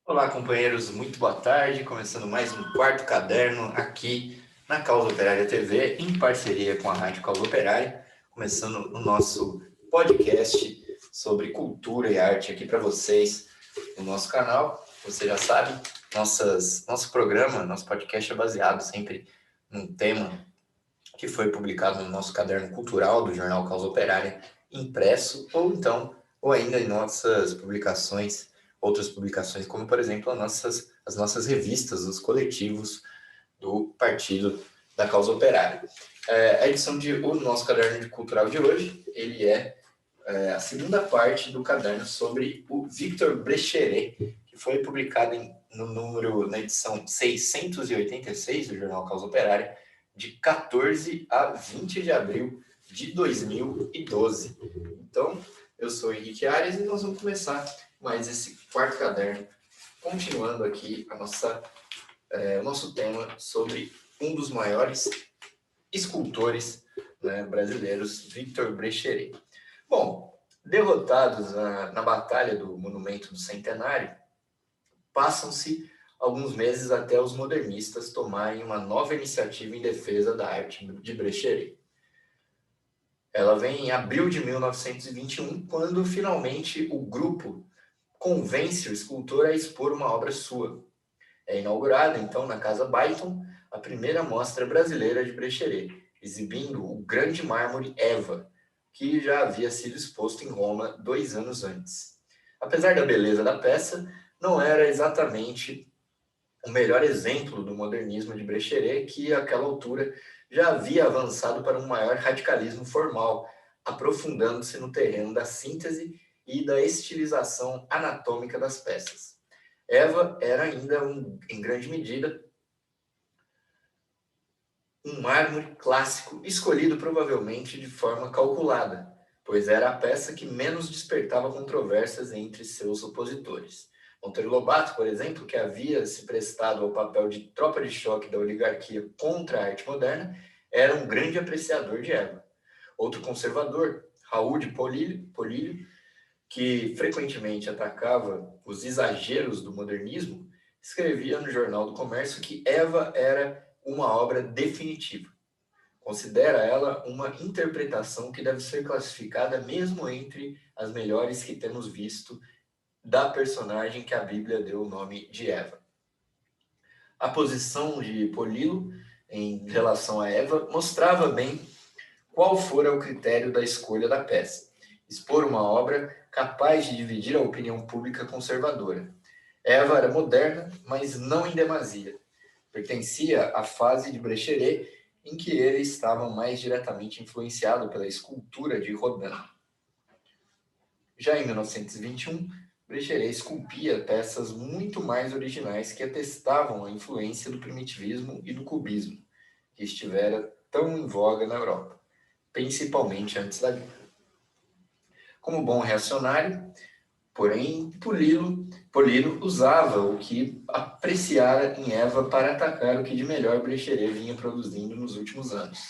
Olá, companheiros, muito boa tarde. Começando mais um quarto caderno aqui na Causa Operária TV, em parceria com a Rádio Causa Operária, começando o nosso podcast sobre cultura e arte aqui para vocês no nosso canal. Você já sabe, nosso programa, nosso podcast é baseado sempre num tema que foi publicado no nosso caderno cultural do jornal Causa Operária, impresso, ou ainda em nossas publicações, outras publicações, como por exemplo as nossas revistas, os coletivos do Partido da Causa Operária. A edição o nosso caderno de cultural de hoje, ele é a segunda parte do caderno sobre o Victor Brecheret, que foi publicado na edição 686 do jornal Causa Operária, de 14 a 20 de abril de 2012. Então, eu sou Henrique Arias e nós vamos começar mais esse quarto caderno, continuando aqui o nosso tema sobre um dos maiores escultores, né, brasileiros, Victor Brecheret. Bom, derrotados na batalha do Monumento do Centenário, passam-se alguns meses até os modernistas tomarem uma nova iniciativa em defesa da arte de Brecheret. Ela vem em abril de 1921, quando finalmente o grupo convence o escultor a expor uma obra sua. É inaugurada, então, na Casa Byton, a primeira mostra brasileira de Brecheret, exibindo o grande mármore Eva, que já havia sido exposto em Roma 2 anos antes. Apesar da beleza da peça, não era exatamente o melhor exemplo do modernismo de Brecheret, que àquela altura já havia avançado para um maior radicalismo formal, aprofundando-se no terreno da síntese e da estilização anatômica das peças. Eva era ainda, em grande medida, um mármore clássico, escolhido provavelmente de forma calculada, pois era a peça que menos despertava controvérsias entre seus opositores. Monteiro Lobato, por exemplo, que havia se prestado ao papel de tropa de choque da oligarquia contra a arte moderna, era um grande apreciador de Eva. Outro conservador, Raul de Polílio, que frequentemente atacava os exageros do modernismo, escrevia no Jornal do Comércio que Eva era uma obra definitiva. Considera ela uma interpretação que deve ser classificada mesmo entre as melhores que temos visto da personagem que a Bíblia deu o nome de Eva. A posição de Polilo em relação a Eva mostrava bem qual fora o critério da escolha da peça: expor uma obra capaz de dividir a opinião pública conservadora. Eva era moderna, mas não em demasia. Pertencia à fase de Brecheret em que ele estava mais diretamente influenciado pela escultura de Rodin. Já em 1921, Brecheret esculpia peças muito mais originais que atestavam a influência do primitivismo e do cubismo, que estivera tão em voga na Europa, principalmente antes da guerra. Como bom reacionário, porém, Polilo usava o que apreciara em Eva para atacar o que de melhor Brecheret vinha produzindo nos últimos anos.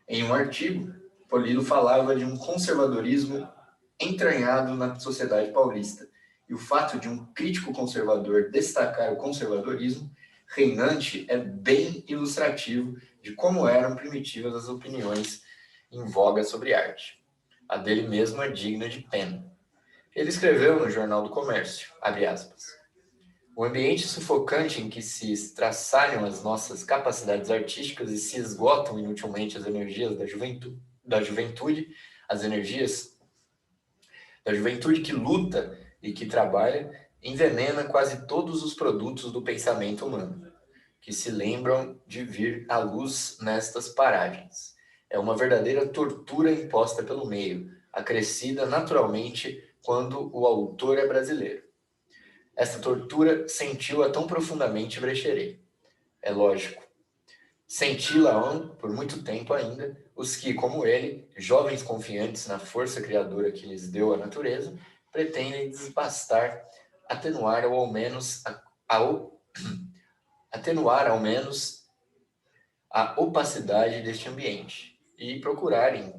Em um artigo, Polilo falava de um conservadorismo entranhado na sociedade paulista, e o fato de um crítico conservador destacar o conservadorismo reinante é bem ilustrativo de como eram primitivas as opiniões em voga sobre arte. A dele mesmo é digna de pena. Ele escreveu no Jornal do Comércio, abre aspas, o ambiente sufocante em que se estraçalham as nossas capacidades artísticas e se esgotam inutilmente as energias da juventude, as energias da juventude que luta e que trabalha, envenena quase todos os produtos do pensamento humano, que se lembram de vir à luz nestas paragens. É uma verdadeira tortura imposta pelo meio, acrescida naturalmente quando o autor é brasileiro. Essa tortura sentiu-a tão profundamente Brecheret. É lógico. Senti-la-ão, por muito tempo ainda, os que, como ele, jovens confiantes na força criadora que lhes deu a natureza, pretendem desbastar, atenuar ao menos atenuar ao menos a opacidade deste ambiente e procurarem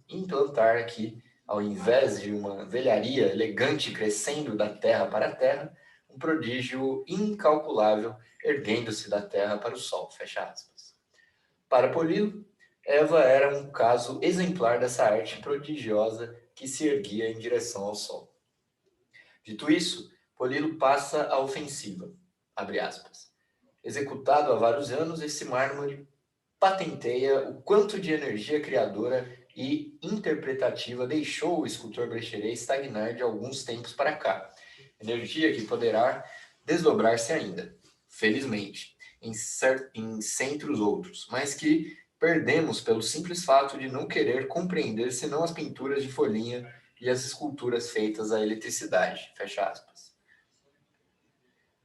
implantar aqui ao invés de uma velharia elegante crescendo da terra para a terra, um prodígio incalculável erguendo-se da terra para o sol, fecha aspas. Para Polilo, Eva era um caso exemplar dessa arte prodigiosa que se erguia em direção ao sol. Dito isso, Polilo passa à ofensiva, abre aspas. Executado há vários anos, esse mármore patenteia o quanto de energia criadora e interpretativa deixou o escultor Brecheret estagnar de alguns tempos para cá. Energia que poderá desdobrar-se ainda, felizmente, em centros outros, mas que perdemos pelo simples fato de não querer compreender senão as pinturas de folhinha e as esculturas feitas à eletricidade. Fecha aspas.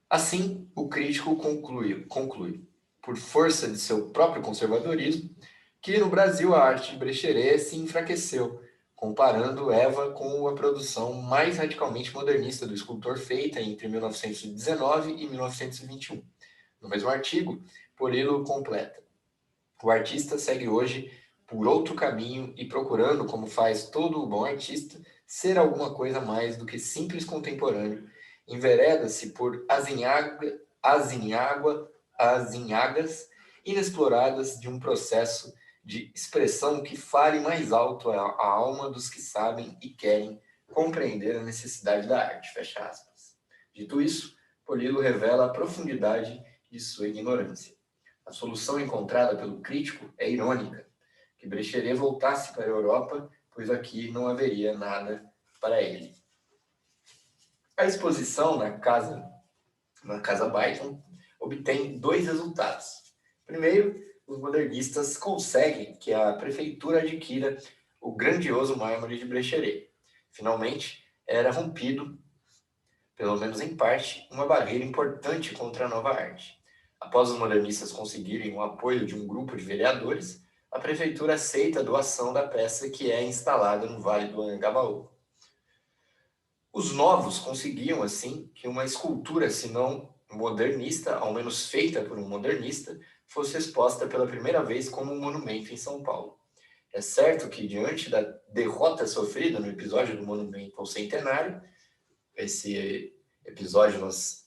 Assim, o crítico conclui, por força de seu próprio conservadorismo, que no Brasil a arte de Brecheret se enfraqueceu, comparando Eva com a produção mais radicalmente modernista do escultor feita entre 1919 e 1921. No mesmo artigo, Polilo completa. O artista segue hoje por outro caminho e procurando, como faz todo o bom artista, ser alguma coisa mais do que simples contemporâneo, envereda-se por azinhagas inexploradas de um processo de expressão que fale mais alto a alma dos que sabem e querem compreender a necessidade da arte, fecha aspas. Dito isso, Polilo revela a profundidade de sua ignorância. A solução encontrada pelo crítico é irônica, que Brecheret voltasse para a Europa, pois aqui não haveria nada para ele. A exposição na Casa Buyton obtém dois resultados. Primeiro, os modernistas conseguem que a prefeitura adquira o grandioso mármore de Brecheret. Finalmente, era rompido, pelo menos em parte, uma barreira importante contra a nova arte. Após os modernistas conseguirem o apoio de um grupo de vereadores, a prefeitura aceita a doação da peça que é instalada no Vale do Anhangabaú. Os novos conseguiam, assim, que uma escultura, se não modernista, ao menos feita por um modernista, fosse exposta pela primeira vez como um monumento em São Paulo. É certo que, diante da derrota sofrida no episódio do Monumento ao Centenário, esse episódio nós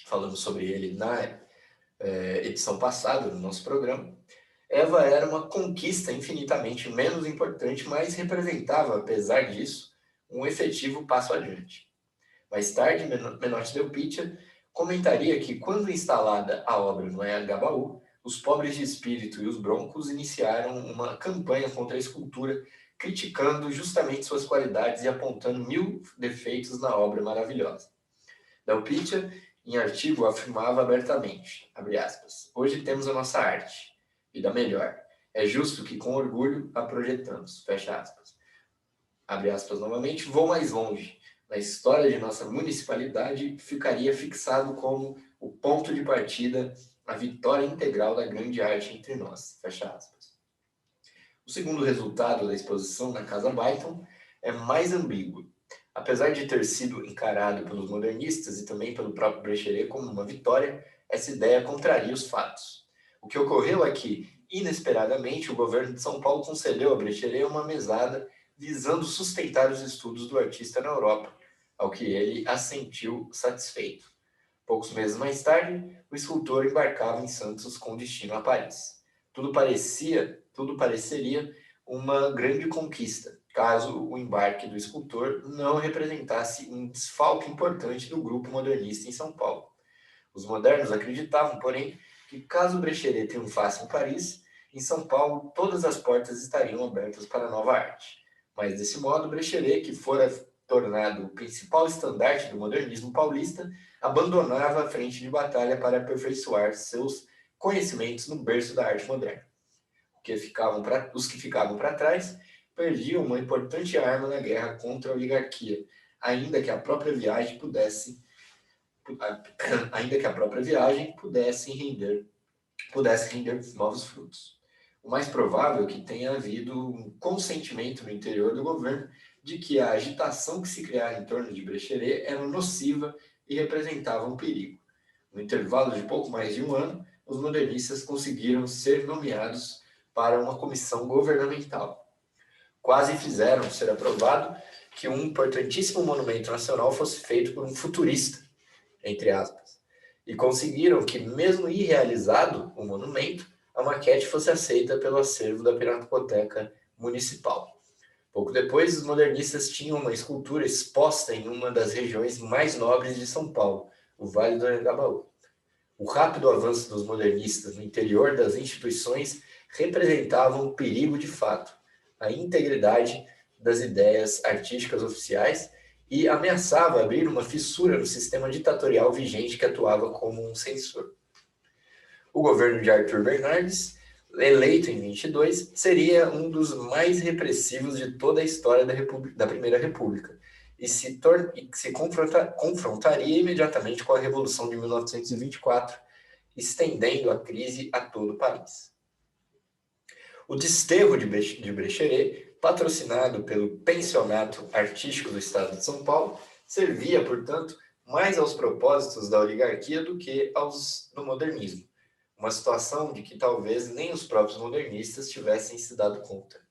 falamos sobre ele na edição passada do nosso programa, Eva era uma conquista infinitamente menos importante, mas representava, apesar disso, um efetivo passo adiante. Mais tarde, Menotti Del Pitta comentaria que, quando instalada a obra no Anhangabaú, os pobres de espírito e os broncos iniciaram uma campanha contra a escultura, criticando justamente suas qualidades e apontando 1000 defeitos na obra maravilhosa. Del Pitta, em artigo, afirmava abertamente, abre aspas, hoje temos a nossa arte, vida melhor. É justo que com orgulho a projetamos, fecha aspas. Abre aspas novamente, vou mais longe. Na história de nossa municipalidade, ficaria fixado como o ponto de partida, a vitória integral da grande arte entre nós, fecha aspas. O segundo resultado da exposição na Casa Buyton é mais ambíguo. Apesar de ter sido encarado pelos modernistas e também pelo próprio Brecheret como uma vitória, essa ideia contraria os fatos. O que ocorreu é que, inesperadamente, o governo de São Paulo concedeu a Brecheret uma mesada visando sustentar os estudos do artista na Europa, ao que ele assentiu satisfeito. Poucos meses mais tarde, o escultor embarcava em Santos com destino a Paris. Tudo pareceria uma grande conquista, caso o embarque do escultor não representasse um desfalque importante do grupo modernista em São Paulo. Os modernos acreditavam, porém, que caso Brecheret triunfasse em Paris, em São Paulo todas as portas estariam abertas para a nova arte. Mas, desse modo, Brecheret, que fora tornado o principal estandarte do modernismo paulista, abandonava a frente de batalha para aperfeiçoar seus conhecimentos no berço da arte moderna. Os que ficavam para trás perdiam uma importante arma na guerra contra a oligarquia, ainda que a própria viagem pudesse render novos frutos. O mais provável é que tenha havido um consentimento no interior do governo de que a agitação que se criara em torno de Brecheret era nociva e representava um perigo. No intervalo de pouco mais de um ano, os modernistas conseguiram ser nomeados para uma comissão governamental. quase fizeram ser aprovado que um importantíssimo monumento nacional fosse feito por um futurista, entre aspas, e conseguiram que, mesmo irrealizado o monumento, a maquete fosse aceita pelo acervo da Pinacoteca Municipal. Pouco depois, os modernistas tinham uma escultura exposta em uma das regiões mais nobres de São Paulo, o Vale do Anhangabaú. O rápido avanço dos modernistas no interior das instituições representava um perigo de fato, a integridade das ideias artísticas oficiais e ameaçava abrir uma fissura no sistema ditatorial vigente que atuava como um censor. O governo de Arthur Bernardes, eleito em 22, seria um dos mais repressivos de toda a história da Primeira República e se confrontaria imediatamente com a Revolução de 1924, estendendo a crise a todo o país. O desterro de Brecheret, patrocinado pelo Pensionato Artístico do Estado de São Paulo, servia, portanto, mais aos propósitos da oligarquia do que aos do modernismo, uma situação de que talvez nem os próprios modernistas tivessem se dado conta.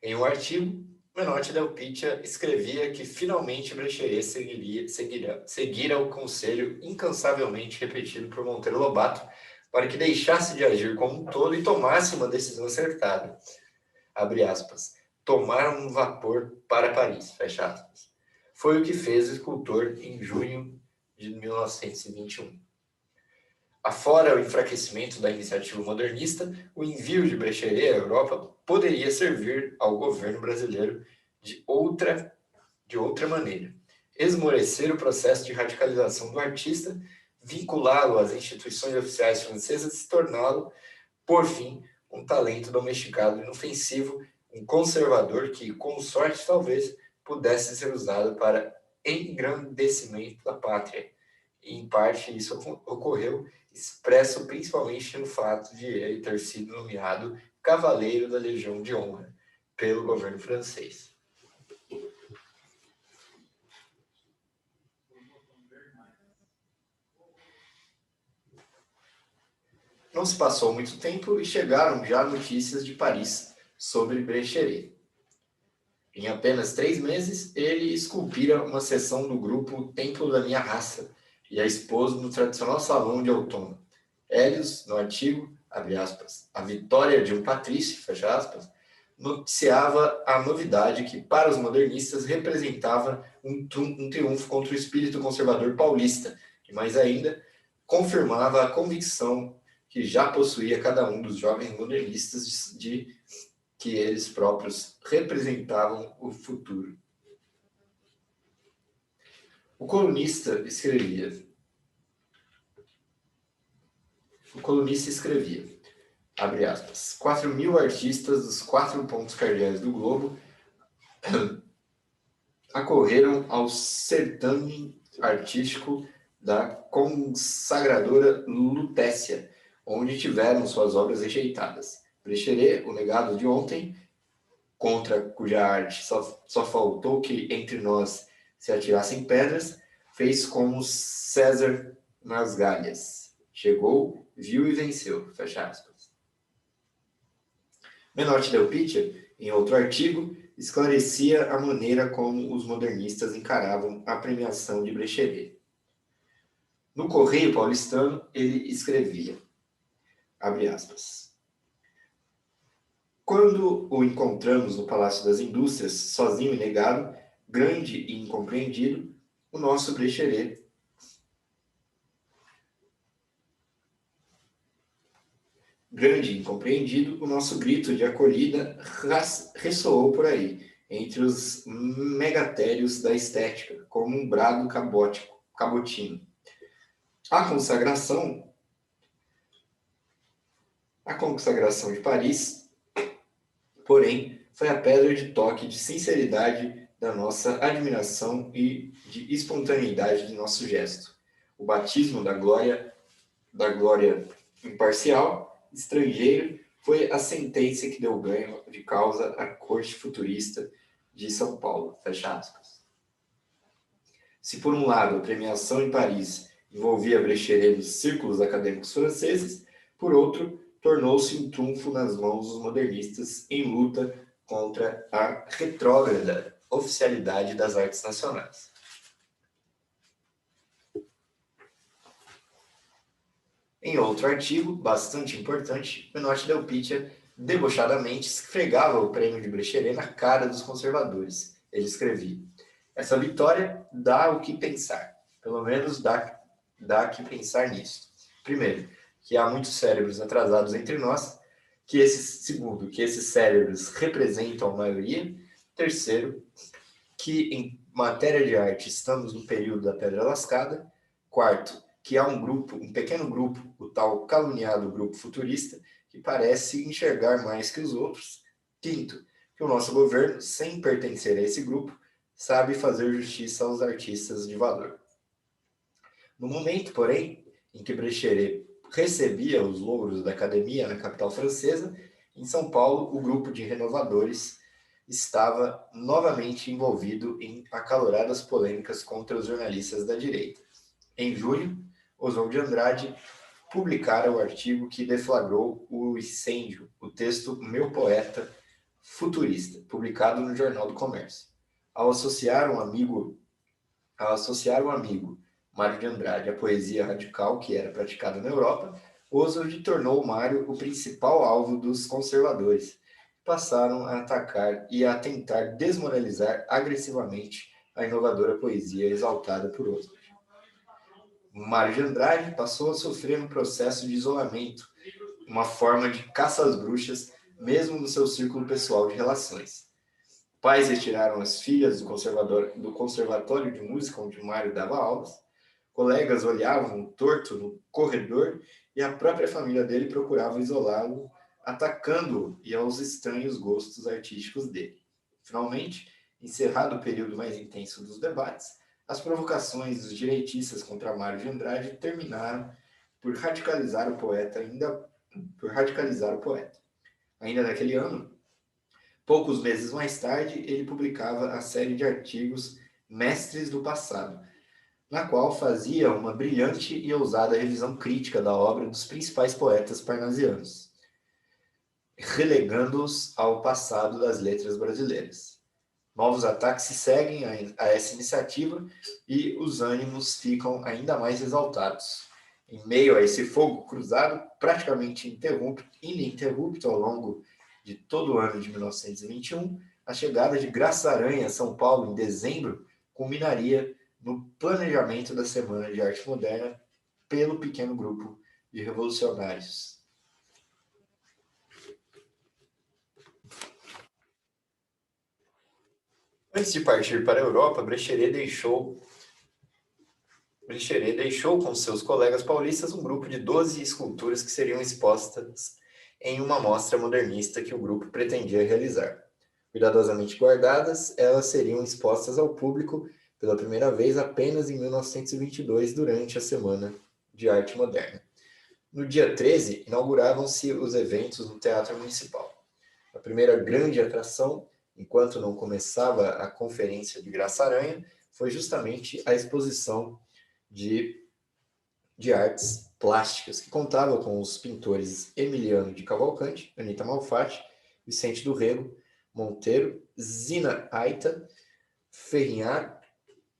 Em um artigo, Menotti Del Pitta escrevia que finalmente Brecheret seguira o conselho incansavelmente repetido por Monteiro Lobato para que deixasse de agir como um todo e tomasse uma decisão acertada. Abre aspas. Tomar um vapor para Paris, fecha aspas. Foi o que fez o escultor em junho de 1921. Afora o enfraquecimento da iniciativa modernista, o envio de Brecheret à Europa poderia servir ao governo brasileiro de outra maneira. Esmorecer o processo de radicalização do artista, vinculá-lo às instituições oficiais francesas e torná-lo, por fim, um talento domesticado inofensivo, um conservador que, com sorte, talvez, pudesse ser usado para engrandecimento da pátria. E, em parte, isso ocorreu, expresso principalmente no fato de ele ter sido nomeado Cavaleiro da Legião de Honra pelo governo francês. Não se passou muito tempo e chegaram já notícias de Paris sobre Brecheret. Em apenas 3 meses, ele esculpira uma seção do grupo Templo da Minha Raça e a expôs no tradicional salão de outono. Hélios, no artigo, abre aspas, a vitória de um patrício, fecha aspas, noticiava a novidade que, para os modernistas, representava um triunfo contra o espírito conservador paulista e, mais ainda, confirmava a convicção que já possuía cada um dos jovens modernistas de que eles próprios representavam o futuro. O colunista escrevia, abre aspas, 4.000 artistas dos 4 pontos cardeais do globo acorreram ao certame artístico da consagradora Lutécia, onde tiveram suas obras rejeitadas. Brecheret, o legado de ontem, contra cuja arte só faltou que entre nós se atirassem pedras, fez como César nas Galhas. Chegou, viu e venceu. Fecha aspas. Menotti Del Pitta, em outro artigo, esclarecia a maneira como os modernistas encaravam a premiação de Brecheret. No Correio Paulistano, ele escrevia, abre aspas, quando o encontramos no Palácio das Indústrias, sozinho e negado, grande e incompreendido, o nosso Brecheret grande e incompreendido, o nosso grito de acolhida ressoou por aí, entre os megatérios da estética, como um brado cabotino. A consagração de Paris, porém, foi a pedra de toque de sinceridade da nossa admiração e de espontaneidade de nosso gesto. O batismo da glória imparcial, estrangeiro, foi a sentença que deu ganho de causa à corte futurista de São Paulo. Fecha aspas. Se por um lado a premiação em Paris envolvia Brecheret nos círculos acadêmicos franceses, por outro, tornou-se um trunfo nas mãos dos modernistas em luta contra a retrógrada oficialidade das artes nacionais. Em outro artigo, bastante importante, Menotti Del Pitta debochadamente esfregava o prêmio de Brecheret na cara dos conservadores. Ele escrevia: essa vitória dá o que pensar, pelo menos dá que pensar nisso. Primeiro, que há muitos cérebros atrasados entre nós, segundo, que esses cérebros representam a maioria. Terceiro, que em matéria de arte estamos no período da pedra lascada. Quarto, que há um pequeno grupo, o tal caluniado grupo futurista, que parece enxergar mais que os outros. Quinto, que o nosso governo, sem pertencer a esse grupo, sabe fazer justiça aos artistas de valor. No momento, porém, em que Brecheret recebia os louros da academia na capital francesa, em São Paulo, o grupo de renovadores estava novamente envolvido em acaloradas polêmicas contra os jornalistas da direita. Em julho, Oswald de Andrade publicara o artigo que deflagrou o incêndio, o texto Meu Poeta Futurista, publicado no Jornal do Comércio. Ao associar um amigo, Mário de Andrade, à poesia radical que era praticada na Europa, Oswald tornou Mário o principal alvo dos conservadores. Passaram a atacar e a tentar desmoralizar agressivamente a inovadora poesia exaltada por Oswald. Mário de Andrade passou a sofrer um processo de isolamento, uma forma de caça às bruxas, mesmo no seu círculo pessoal de relações. Pais retiraram as filhas do conservatório de música onde Mário dava aulas, colegas olhavam torto no corredor e a própria família dele procurava isolá-lo, atacando-o e aos estranhos gostos artísticos dele. Finalmente, encerrado o período mais intenso dos debates, as provocações dos direitistas contra Mário de Andrade terminaram por radicalizar o poeta. Ainda naquele ano, poucos meses mais tarde, ele publicava a série de artigos Mestres do Passado, na qual fazia uma brilhante e ousada revisão crítica da obra dos principais poetas parnasianos, relegando-os ao passado das letras brasileiras. Novos ataques se seguem a essa iniciativa e os ânimos ficam ainda mais exaltados. Em meio a esse fogo cruzado, praticamente ininterrupto ao longo de todo o ano de 1921, a chegada de Graça Aranha a São Paulo em dezembro culminaria no planejamento da Semana de Arte Moderna pelo pequeno grupo de revolucionários. Antes de partir para a Europa, Brecheret deixou com seus colegas paulistas um grupo de 12 esculturas que seriam expostas em uma mostra modernista que o grupo pretendia realizar. Cuidadosamente guardadas, elas seriam expostas ao público pela primeira vez apenas em 1922, durante a Semana de Arte Moderna. No dia 13, inauguravam-se os eventos no Teatro Municipal. A primeira grande atração, enquanto não começava a Conferência de Graça Aranha, foi justamente a exposição de artes plásticas, que contava com os pintores Emiliano de Cavalcanti, Anita Malfatti, Vicente do Rego, Monteiro, Zina Aita, Ferrinhar,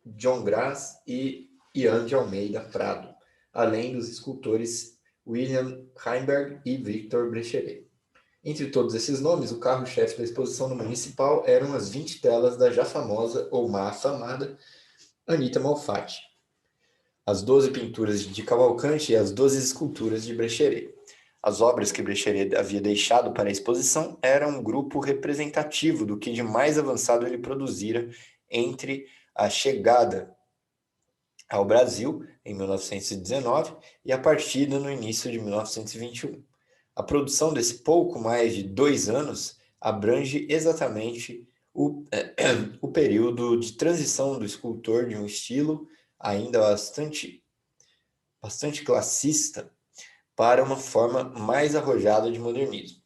John Graz e Ian de Almeida Prado, além dos escultores William Heimberg e Victor Brecheret. Entre todos esses nomes, o carro-chefe da exposição no Municipal eram as 20 telas da já famosa ou má afamada Anita Malfatti, as 12 pinturas de Cavalcanti e as 12 esculturas de Brecheret. As obras que Brecheret havia deixado para a exposição eram um grupo representativo do que de mais avançado ele produzira entre a chegada ao Brasil, em 1919, e a partida no início de 1921. A produção desse pouco mais de 2 anos abrange exatamente o período de transição do escultor de um estilo ainda bastante classista para uma forma mais arrojada de modernismo.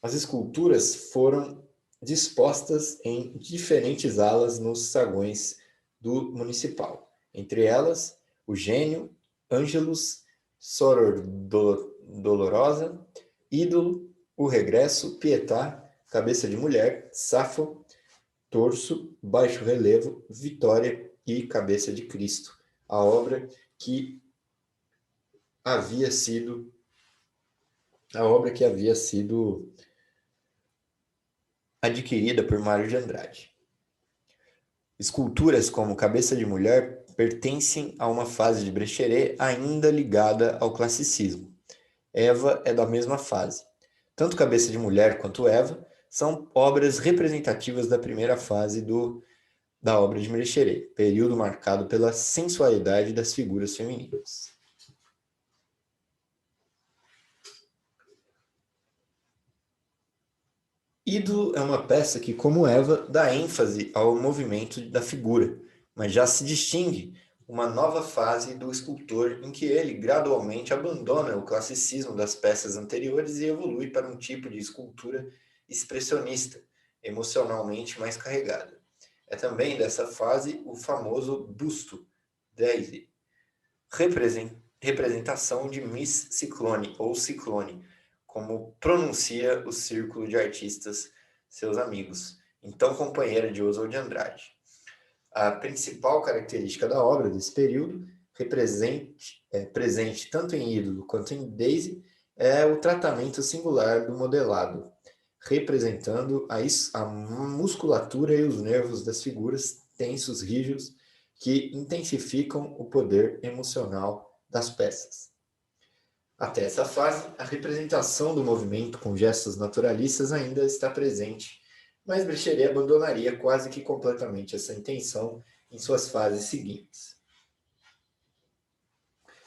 As esculturas foram dispostas em diferentes alas nos saguões do Municipal. Entre elas, o Gênio, Ângelus, dolorosa, ídolo, o regresso, Pietà, cabeça de mulher, Safo, torso, baixo relevo, vitória e cabeça de Cristo. A obra que havia sido adquirida por Mário de Andrade. Esculturas como Cabeça de Mulher pertencem a uma fase de Brecheret ainda ligada ao classicismo. Eva é da mesma fase. Tanto Cabeça de Mulher quanto Eva são obras representativas da primeira fase da obra de Brecheret, período marcado pela sensualidade das figuras femininas. Ídolo é uma peça que, como Eva, dá ênfase ao movimento da figura, mas já se distingue uma nova fase do escultor em que ele gradualmente abandona o classicismo das peças anteriores e evolui para um tipo de escultura expressionista, emocionalmente mais carregada. É também dessa fase o famoso busto, Daisy, representação de Miss Ciclone, ou Ciclone, como pronuncia o círculo de artistas, seus amigos, então companheira de Oswald de Andrade. A principal característica da obra desse período, presente tanto em Ídolo quanto em Daisy, é o tratamento singular do modelado, representando a musculatura e os nervos das figuras tensos, rígidos, que intensificam o poder emocional das peças. Até essa fase, a representação do movimento com gestos naturalistas ainda está presente, mas Brecheret abandonaria quase que completamente essa intenção em suas fases seguintes.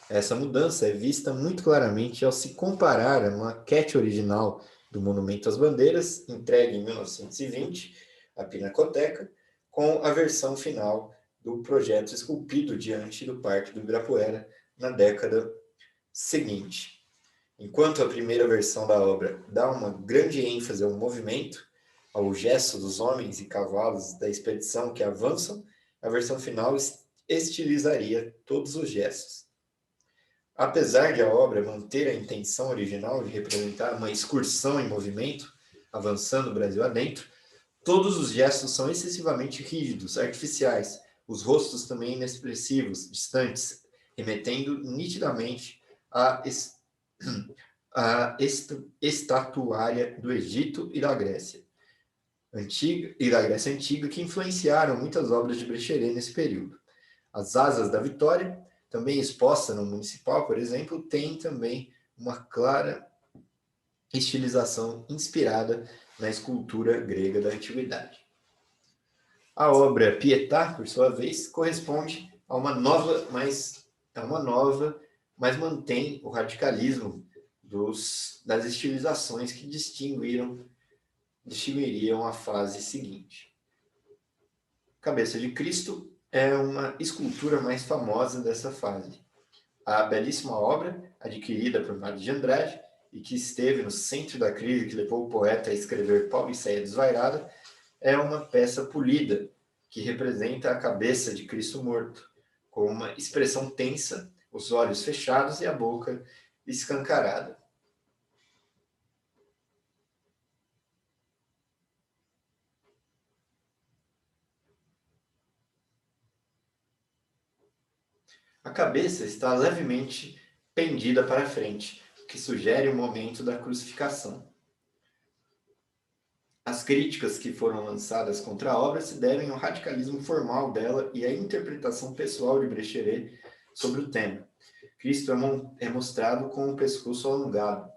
Essa mudança é vista muito claramente ao se comparar a maquete original do Monumento às Bandeiras, entregue em 1920 à Pinacoteca, com a versão final do projeto esculpido diante do Parque do Ibirapuera na década seguinte. Enquanto a primeira versão da obra dá uma grande ênfase ao movimento, ao gesto dos homens e cavalos da expedição que avançam, a versão final estilizaria todos os gestos. Apesar de a obra manter a intenção original de representar uma excursão em movimento, avançando o Brasil adentro, todos os gestos são excessivamente rígidos, artificiais, os rostos também inexpressivos, distantes, remetendo nitidamente à estatuária do Egito e da Grécia Antiga, que influenciaram muitas obras de Brecheret nesse período. As asas da Vitória, também exposta no Municipal, por exemplo, tem também uma clara estilização inspirada na escultura grega da Antiguidade. A obra Pietà, por sua vez, corresponde a uma nova, mas mantém o radicalismo das estilizações que distinguiriam a fase seguinte. Cabeça de Cristo é uma escultura mais famosa dessa fase. A belíssima obra, adquirida por Mário de Andrade, e que esteve no centro da crise que levou o poeta a escrever Pauliceia Desvairada, é uma peça polida, que representa a cabeça de Cristo morto, com uma expressão tensa, os olhos fechados e a boca escancarada. A cabeça está levemente pendida para frente, o que sugere o momento da crucificação. As críticas que foram lançadas contra a obra se devem ao radicalismo formal dela e à interpretação pessoal de Brecheret sobre o tema. Cristo é mostrado com o pescoço alongado.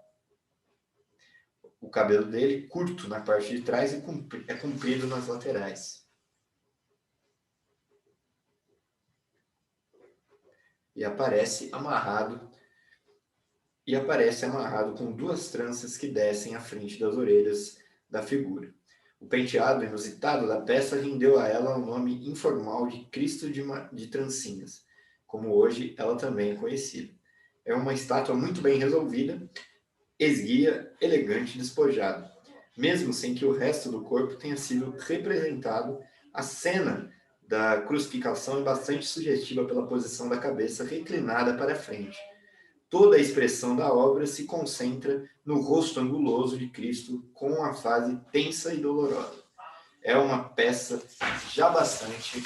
O cabelo dele curto na parte de trás e é comprido nas laterais. E aparece amarrado com duas tranças que descem à frente das orelhas da figura. O penteado inusitado da peça rendeu a ela o nome informal de Cristo de Trancinhas, como hoje ela também é conhecida. É uma estátua muito bem resolvida, esguia, elegante e despojada, mesmo sem que o resto do corpo tenha sido representado. A cena da crucificação é bastante sugestiva pela posição da cabeça reclinada para frente, Toda a expressão da obra se concentra no rosto anguloso de Cristo com a fase tensa e dolorosa. É uma peça já bastante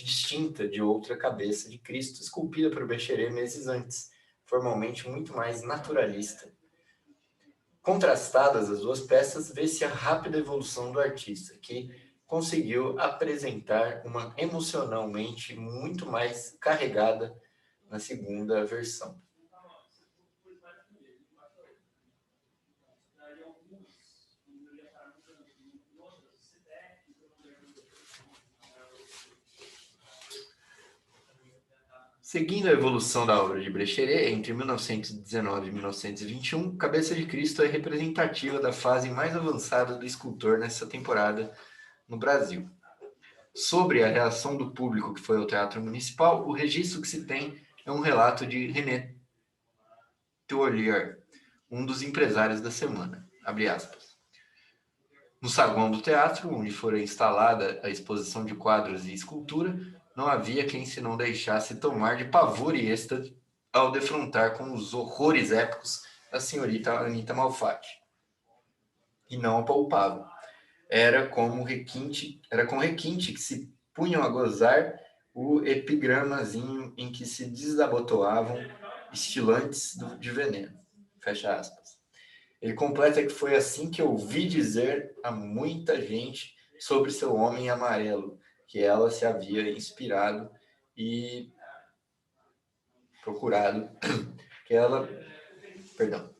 distinta de outra cabeça de Cristo, esculpida por Becheré meses antes, formalmente muito mais naturalista. Contrastadas as duas peças, vê-se a rápida evolução do artista, que conseguiu apresentar uma emocionalmente muito mais carregada na segunda versão. Seguindo a evolução da obra de Brecheret, entre 1919 e 1921, Cabeça de Cristo é representativa da fase mais avançada do escultor nessa temporada no Brasil. Sobre a reação do público que foi ao Teatro Municipal, o registro que se tem é um relato de René Tourlier, um dos empresários da semana. Abre aspas. No saguão do teatro, onde fora instalada a exposição de quadros e escultura, não havia quem se não deixasse tomar de pavor e êxtase ao defrontar com os horrores épicos da senhorita Anita Malfatti. E não a poupava. Era com requinte que se punham a gozar o epigramazinho em que se desabotoavam estilantes de veneno. Fecha aspas. Ele completa que foi assim que ouvi dizer a muita gente sobre seu homem amarelo, que ela se havia inspirado e procurado, que ela, perdão.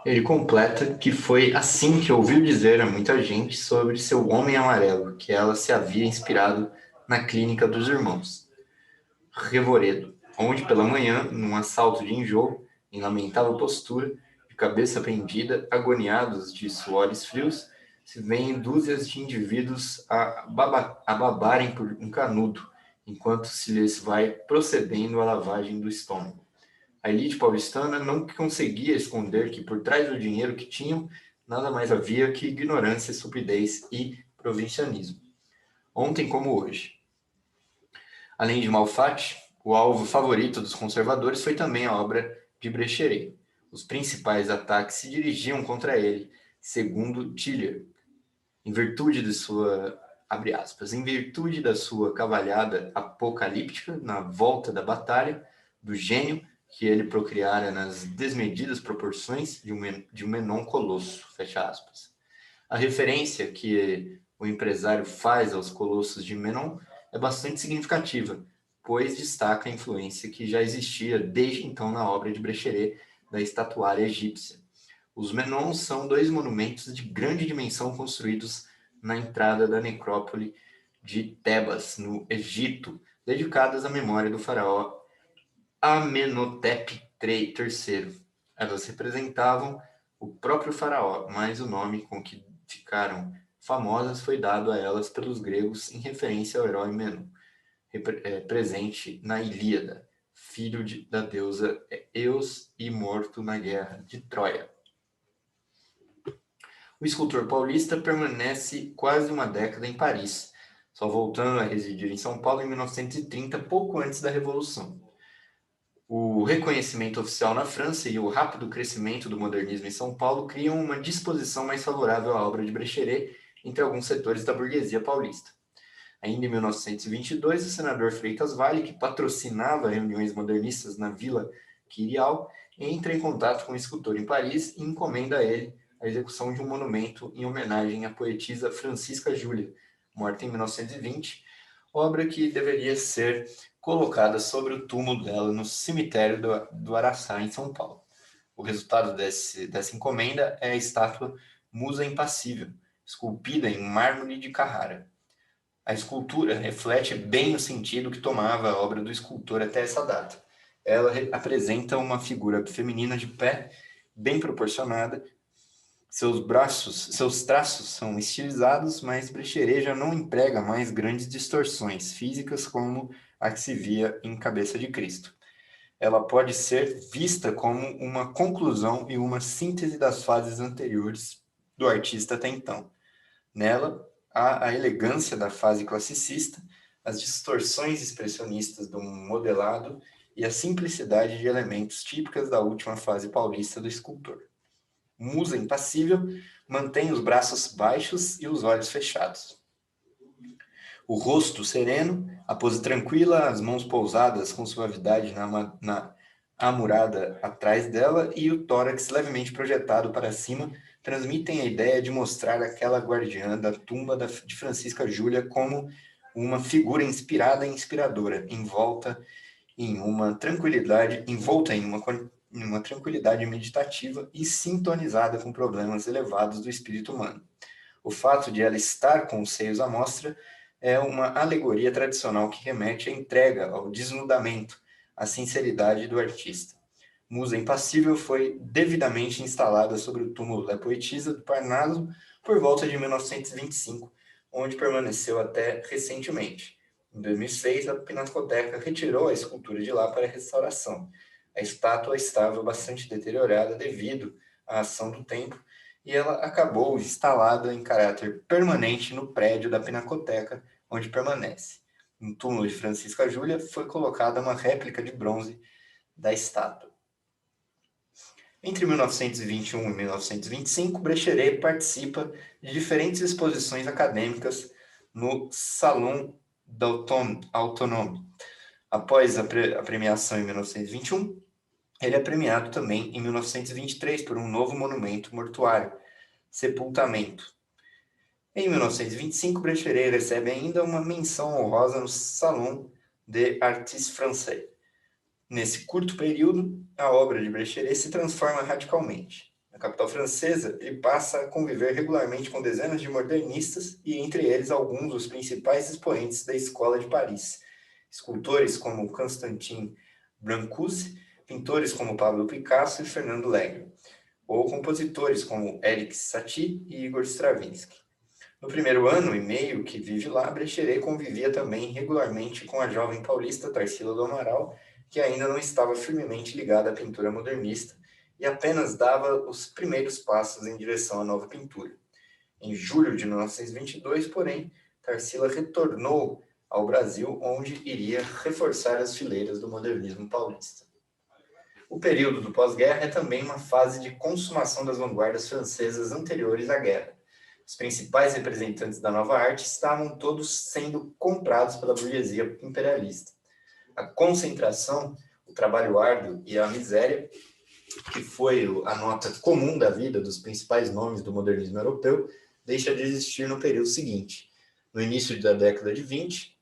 Ele completa que foi assim que ouviu dizer a muita gente sobre seu homem amarelo, que ela se havia inspirado na clínica dos irmãos Revoredo, onde pela manhã, num assalto de enjoo, em lamentável postura, de cabeça pendida, agoniados de suores frios, se veem dúzias de indivíduos a babarem por um canudo, enquanto se lhes vai procedendo a lavagem do estômago. A elite paulistana não conseguia esconder que por trás do dinheiro que tinham, nada mais havia que ignorância, estupidez e provincianismo. Ontem como hoje. Além de Malfatti, o alvo favorito dos conservadores foi também a obra de Brecheret. Os principais ataques se dirigiam contra ele, segundo Tillier, em virtude de sua, abre aspas, em virtude da sua cavalhada apocalíptica na volta da batalha, do gênio que ele procriara nas desmedidas proporções de um Menon colosso, fecha aspas. A referência que o empresário faz aos colossos de Menon é bastante significativa, pois destaca a influência que já existia desde então na obra de Brecheret da estatuária egípcia. Os Menons são dois monumentos de grande dimensão construídos na entrada da necrópole de Tebas, no Egito, dedicadas à memória do faraó Amenhotep III. Elas representavam o próprio faraó, mas o nome com que ficaram famosas foi dado a elas pelos gregos em referência ao herói Menon, presente na Ilíada, filho da deusa Eos e morto na guerra de Troia. O escultor paulista permanece quase uma década em Paris, só voltando a residir em São Paulo em 1930, pouco antes da Revolução. O reconhecimento oficial na França e o rápido crescimento do modernismo em São Paulo criam uma disposição mais favorável à obra de Brecheret entre alguns setores da burguesia paulista. Ainda em 1922, o senador Freitas Vale, que patrocinava reuniões modernistas na Vila Quirial, entra em contato com o escultor em Paris e encomenda a ele a execução de um monumento em homenagem à poetisa Francisca Júlia, morta em 1920, obra que deveria ser colocada sobre o túmulo dela no cemitério do Araçá, em São Paulo. O resultado dessa encomenda é a estátua Musa Impassível, esculpida em mármore de Carrara. A escultura reflete bem o sentido que tomava a obra do escultor até essa data. Ela apresenta uma figura feminina de pé, bem proporcionada. Seus traços são estilizados, mas Brecheret já não emprega mais grandes distorções físicas como a que se via em Cabeça de Cristo. ela pode ser vista como uma conclusão e uma síntese das fases anteriores do artista até então. Nela, há a elegância da fase classicista, as distorções expressionistas do modelado e a simplicidade de elementos típicas da última fase paulista do escultor. Musa impassível mantém os braços baixos e os olhos fechados. O rosto sereno, a pose tranquila, as mãos pousadas com suavidade na amurada atrás dela e o tórax levemente projetado para cima transmitem a ideia de mostrar aquela guardiã da tumba de Francisca Júlia como uma figura inspirada e inspiradora, envolta em uma tranquilidade meditativa e sintonizada com problemas elevados do espírito humano. O fato de ela estar com os seios à mostra é uma alegoria tradicional que remete à entrega, ao desnudamento, à sinceridade do artista. Musa impassível foi devidamente instalada sobre o túmulo da poetisa do Parnaso por volta de 1925, onde permaneceu até recentemente. Em 2006, a Pinacoteca retirou a escultura de lá para restauração. A estátua estava bastante deteriorada devido à ação do tempo e ela acabou instalada em caráter permanente no prédio da Pinacoteca, onde permanece. No túmulo de Francisca Júlia foi colocada uma réplica de bronze da estátua. Entre 1921 e 1925, Brecheret participa de diferentes exposições acadêmicas no Salon Autonome. Após a premiação em 1921, ele é premiado também em 1923 por um novo monumento mortuário, Sepultamento. Em 1925, Brecheret recebe ainda uma menção honrosa no Salon des Artistes Français. Nesse curto período, a obra de Brecheret se transforma radicalmente. Na capital francesa, ele passa a conviver regularmente com dezenas de modernistas e, entre eles, alguns dos principais expoentes da Escola de Paris. Escultores como Constantin Brancusi, pintores como Pablo Picasso e Fernando Legge, ou compositores como Erik Satie e Igor Stravinsky. No primeiro ano e meio que vive lá, Brecheret convivia também regularmente com a jovem paulista Tarsila do Amaral, que ainda não estava firmemente ligada à pintura modernista e apenas dava os primeiros passos em direção à nova pintura. Em julho de 1922, porém, Tarsila retornou ao Brasil, onde iria reforçar as fileiras do modernismo paulista. O período do pós-guerra é também uma fase de consumação das vanguardas francesas anteriores à guerra. Os principais representantes da nova arte estavam todos sendo comprados pela burguesia imperialista. A concentração, o trabalho árduo e a miséria, que foi a nota comum da vida dos principais nomes do modernismo europeu, deixa de existir no período seguinte. No início da década de 20,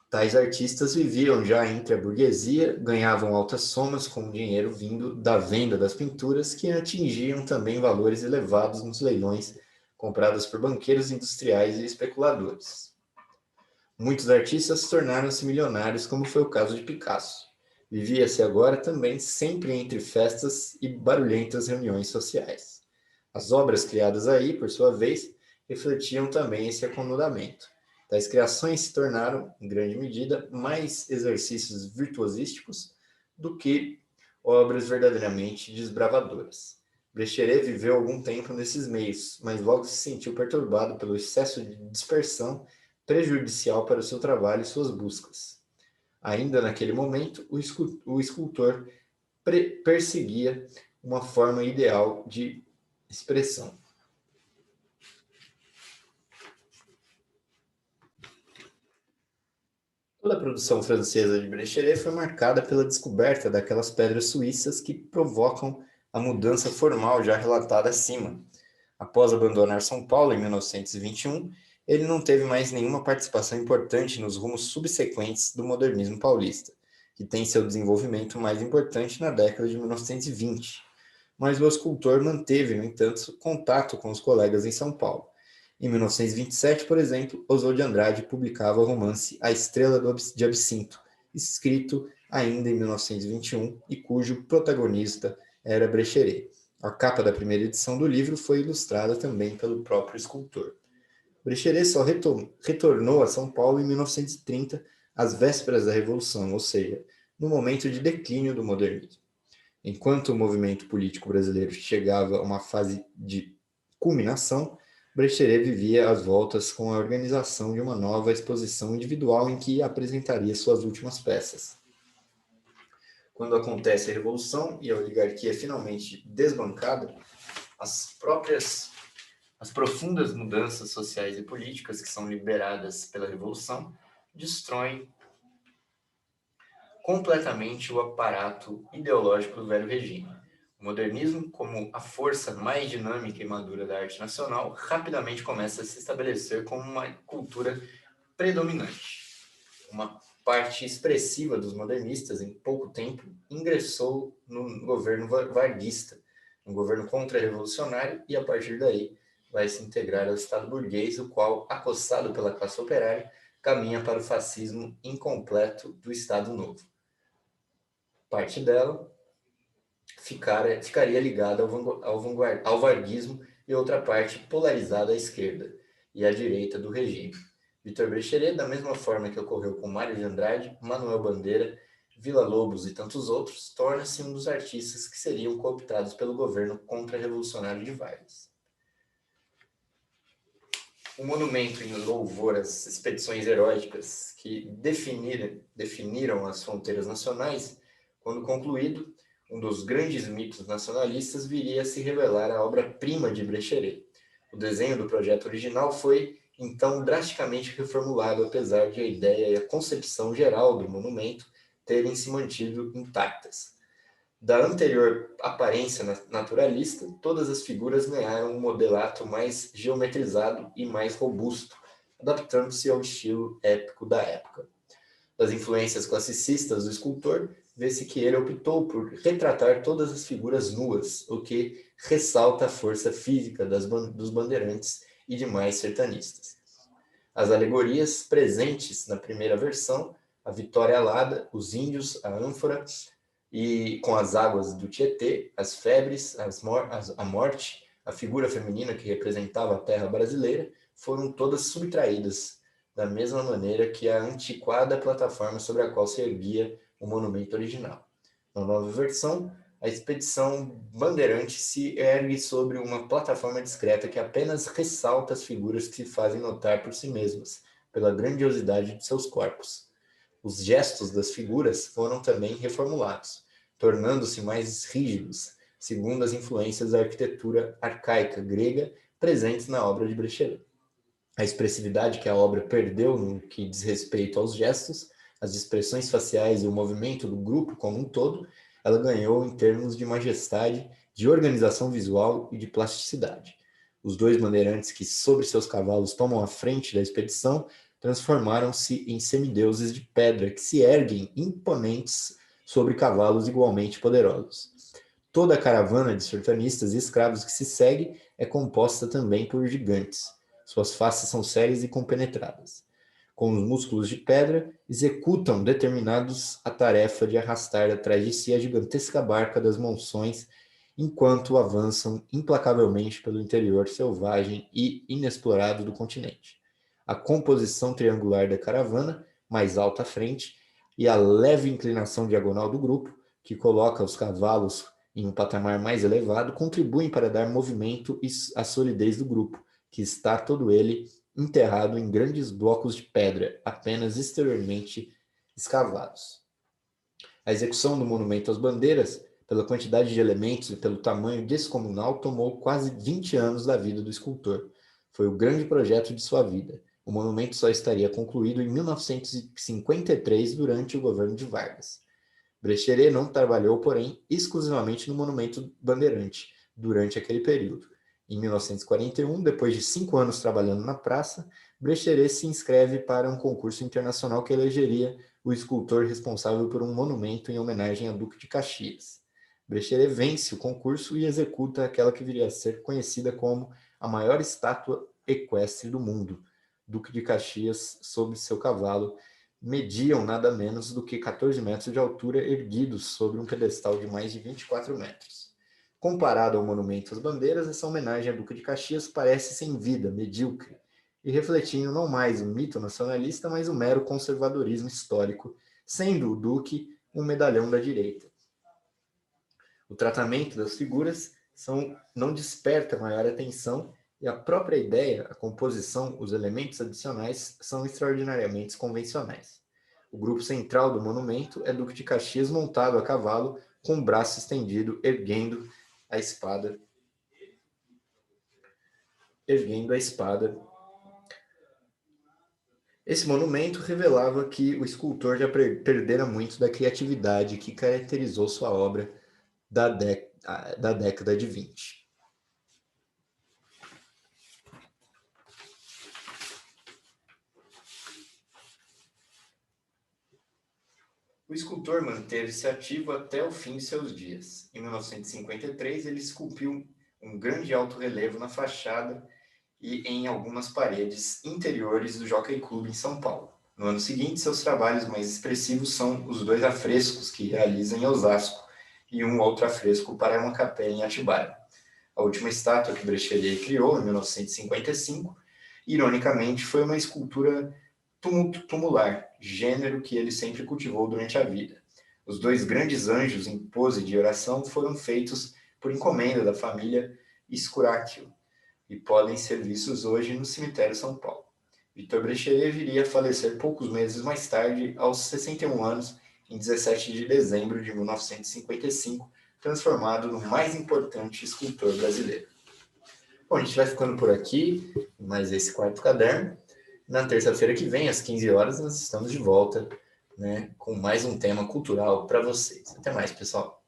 tais artistas viviam já entre a burguesia, ganhavam altas somas com dinheiro vindo da venda das pinturas, que atingiam também valores elevados nos leilões comprados por banqueiros industriais e especuladores. Muitos artistas tornaram-se milionários, como foi o caso de Picasso. Vivia-se agora também sempre entre festas e barulhentas reuniões sociais. As obras criadas aí, por sua vez, refletiam também esse acomodamento. Tais criações se tornaram, em grande medida, mais exercícios virtuosísticos do que obras verdadeiramente desbravadoras. Brecheret viveu algum tempo nesses meios, mas logo se sentiu perturbado pelo excesso de dispersão prejudicial para o seu trabalho e suas buscas. Ainda naquele momento, o escultor perseguia uma forma ideal de expressão. Toda a produção francesa de Brecheret foi marcada pela descoberta daquelas pedras suíças que provocam a mudança formal já relatada acima. Após abandonar São Paulo em 1921, ele não teve mais nenhuma participação importante nos rumos subsequentes do modernismo paulista, que tem seu desenvolvimento mais importante na década de 1920. Mas o escultor manteve, no entanto, contato com os colegas em São Paulo. Em 1927, por exemplo, Oswald de Andrade publicava o romance A Estrela de Absinto, escrito ainda em 1921 e cujo protagonista era Brecheret. A capa da primeira edição do livro foi ilustrada também pelo próprio escultor. Brecheret só retornou a São Paulo em 1930, às vésperas da Revolução, ou seja, no momento de declínio do modernismo. Enquanto o movimento político brasileiro chegava a uma fase de culminação, Brecheret vivia às voltas com a organização de uma nova exposição individual em que apresentaria suas últimas peças. Quando acontece a Revolução e a oligarquia é finalmente desbancada, as profundas mudanças sociais e políticas que são liberadas pela Revolução destroem completamente o aparato ideológico do velho regime. O modernismo, como a força mais dinâmica e madura da arte nacional, rapidamente começa a se estabelecer como uma cultura predominante. Uma parte expressiva dos modernistas, em pouco tempo, ingressou no governo varguista, um governo contra-revolucionário, e a partir daí vai se integrar ao Estado burguês, o qual, acossado pela classe operária, caminha para o fascismo incompleto do Estado Novo. Parte dela ficaria ligada ao varguismo e outra parte polarizada à esquerda e à direita do regime. Vitor Brecheret, da mesma forma que ocorreu com Mário de Andrade, Manuel Bandeira, Villa-Lobos e tantos outros, torna-se um dos artistas que seriam cooptados pelo governo contra-revolucionário de Vargas. O monumento em louvor às expedições heróicas que definiram as fronteiras nacionais, quando concluído, um dos grandes mitos nacionalistas viria a se revelar a obra-prima de Brecheret. O desenho do projeto original foi, então, drasticamente reformulado, apesar de a ideia e a concepção geral do monumento terem se mantido intactas. Da anterior aparência naturalista, todas as figuras ganharam um modelato mais geometrizado e mais robusto, adaptando-se ao estilo épico da época. Das influências classicistas do escultor, vê-se que ele optou por retratar todas as figuras nuas, o que ressalta a força física dos bandeirantes e demais sertanistas. As alegorias presentes na primeira versão, a vitória alada, os índios, a ânfora, e com as águas do Tietê, as febres, a morte, a figura feminina que representava a terra brasileira, foram todas subtraídas, da mesma maneira que a antiquada plataforma sobre a qual se erguia o monumento original. Na nova versão, a expedição bandeirante se ergue sobre uma plataforma discreta que apenas ressalta as figuras que se fazem notar por si mesmas, pela grandiosidade de seus corpos. Os gestos das figuras foram também reformulados, tornando-se mais rígidos, segundo as influências da arquitetura arcaica grega presentes na obra de Brecheret. A expressividade que a obra perdeu no que diz respeito aos gestos, as expressões faciais e o movimento do grupo como um todo, ela ganhou em termos de majestade, de organização visual e de plasticidade. Os dois bandeirantes que sobre seus cavalos tomam a frente da expedição transformaram-se em semideuses de pedra que se erguem imponentes sobre cavalos igualmente poderosos. Toda a caravana de sertanistas e escravos que se segue é composta também por gigantes. Suas faces são sérias e compenetradas. Com os músculos de pedra, executam determinados a tarefa de arrastar atrás de si a gigantesca barca das monções, enquanto avançam implacavelmente pelo interior selvagem e inexplorado do continente. A composição triangular da caravana, mais alta à frente, e a leve inclinação diagonal do grupo, que coloca os cavalos em um patamar mais elevado, contribuem para dar movimento à solidez do grupo, que está todo ele enterrado em grandes blocos de pedra, apenas exteriormente escavados. A execução do monumento às bandeiras, pela quantidade de elementos e pelo tamanho descomunal, tomou quase 20 anos da vida do escultor. Foi o grande projeto de sua vida. O monumento só estaria concluído em 1953, durante o governo de Vargas. Brecheret não trabalhou, porém, exclusivamente no monumento bandeirante durante aquele período. Em 1941, depois de 5 anos trabalhando na praça, Brecheret se inscreve para um concurso internacional que elegeria o escultor responsável por um monumento em homenagem a Duque de Caxias. Brecheret vence o concurso e executa aquela que viria a ser conhecida como a maior estátua equestre do mundo. Duque de Caxias, sob seu cavalo, mediam nada menos do que 14 metros de altura, erguidos sobre um pedestal de mais de 24 metros. Comparado ao monumento às bandeiras, essa homenagem a Duque de Caxias parece sem vida, medíocre, e refletindo não mais o mito nacionalista, mas o mero conservadorismo histórico, sendo o Duque um medalhão da direita. O tratamento das figuras não desperta maior atenção e a própria ideia, a composição, os elementos adicionais são extraordinariamente convencionais. O grupo central do monumento é Duque de Caxias montado a cavalo, com o braço estendido, erguendo a espada. Esse monumento revelava que o escultor já perdera muito da criatividade que caracterizou sua obra da década de 20. O escultor manteve-se ativo até o fim de seus dias. Em 1953, ele esculpiu um grande alto-relevo na fachada e em algumas paredes interiores do Jockey Club em São Paulo. No ano seguinte, seus trabalhos mais expressivos são os 2 afrescos que realiza em Osasco e um outro afresco para uma capela em Atibaia. A última estátua que Brechelier criou, em 1955, ironicamente, foi uma escultura tumular, gênero que ele sempre cultivou durante a vida. Os 2 grandes anjos em pose de oração foram feitos por encomenda da família Escuráquio e podem ser vistos hoje no cemitério São Paulo. Victor Brechelier viria a falecer poucos meses mais tarde, aos 61 anos, em 17 de dezembro de 1955, transformado no mais importante escultor brasileiro. Bom, a gente vai ficando por aqui, mais esse quarto caderno. Na terça-feira que vem, às 15 horas, nós estamos de volta, né, com mais um tema cultural para vocês. Até mais, pessoal.